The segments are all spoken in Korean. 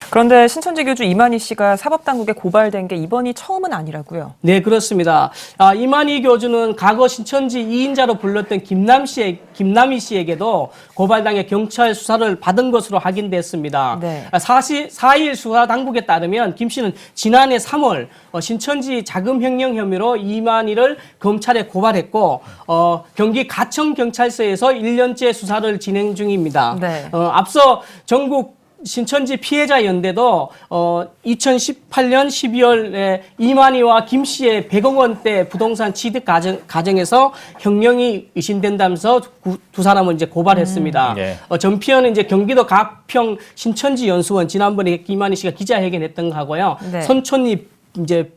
그런데 신천지 교주 이만희 씨가 사법당국에 고발된 게 이번이 처음은 아니라고요? 네, 그렇습니다. 이만희 교주는 과거 신천지 2인자로 불렸던 김남희 씨에게도 고발당해 경찰 수사를 받은 것으로 확인됐습니다. 네. 4일 수사 당국에 따르면 김 씨는 지난해 3월 신천지 자금 횡령 혐의로 이만희를 검찰에 고발했고 경기 가천경찰서에서 1년째 수사를 진행 중입니다. 네. 앞서 전국 신천지 피해자 연대도 2018년 12월에 이만희와 김 씨의 100억 원대 부동산 취득 과정에서 횡령이 의심된다면서 두 사람을 이제 고발했습니다. 예. 전피현은 이제 경기도 가평 신천지 연수원 지난번에 이만희 씨가 기자회견했던 거하고요. 네. 선촌리 이제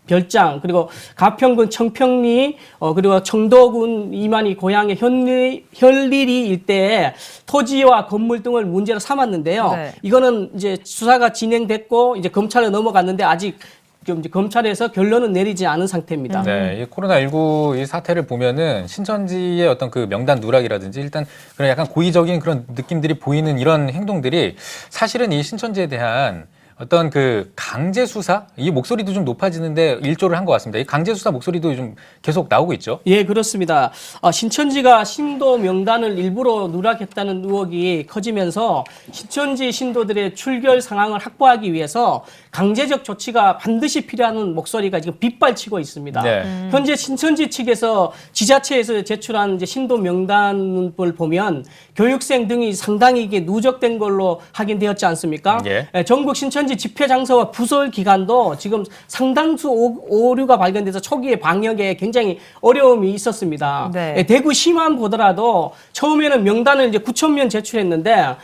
별장 그리고 가평군 청평리 그리고 청도군 이만희 고향의 현리리 일대에 토지와 건물 등을 문제로 삼았는데요. 네. 이거는 이제 수사가 진행됐고 이제 검찰에 넘어갔는데 아직 이제 검찰에서 결론은 내리지 않은 상태입니다. 네, 이 코로나19 이 사태를 보면은 신천지의 어떤 그 명단 누락이라든지 일단 그런 약간 고의적인 그런 느낌들이 보이는 이런 행동들이 사실은 이 신천지에 대한 어떤 그 강제 수사 이 목소리도 좀 높아지는데 일조를 한 것 같습니다. 이 강제 수사 목소리도 좀 계속 나오고 있죠. 예, 그렇습니다. 신천지가 신도 명단을 일부러 누락했다는 의혹이 커지면서 신천지 신도들의 출결 상황을 확보하기 위해서 강제적 조치가 반드시 필요한 목소리가 지금 빗발치고 있습니다. 네. 현재 신천지 측에서 지자체에서 제출한 이제 신도 명단을 보면 교육생 등이 상당히 이게 누적된 걸로 확인되었지 않습니까? 예. 전국 신천지 집회 장소와 부설 기관도 지금 상당수 오류가 발견돼서 초기에 방역에 굉장히 어려움이 있었습니다. 네. 대구 시만 보더라도 처음에는 명단을 이제 9,000명 제출했는데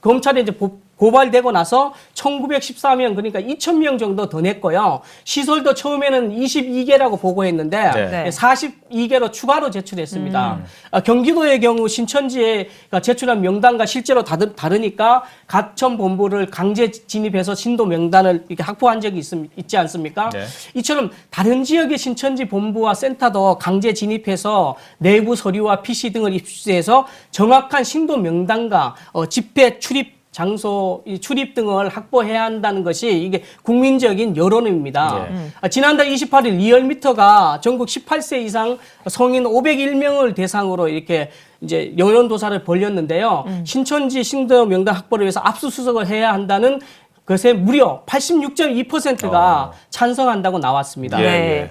검찰에 이제 고발되고 나서 1914명 그러니까 2,000명 정도 더 냈고요. 시설도 처음에는 22개라고 보고했는데 네. 42개로 추가로 제출했습니다. 경기도의 경우 신천지가 제출한 명단과 실제로 다르니까 가천 본부를 강제 진입해서 신도 명단을 이렇게 확보한 적이 있지 않습니까? 네. 이처럼 다른 지역의 신천지 본부와 센터도 강제 진입해서 내부 서류와 PC 등을 입수해서 정확한 신도 명단과 집회 출입 장소 출입 등을 확보해야 한다는 것이 이게 국민적인 여론입니다. 지난달 28일 리얼미터가 전국 18세 이상 성인 501명을 대상으로 이렇게 이제 여론조사를 벌였는데요. 신천지 신도 명단 확보를 위해서 압수수색을 해야 한다는 것에 무려 86.2%가 찬성한다고 나왔습니다. 예, 네. 예.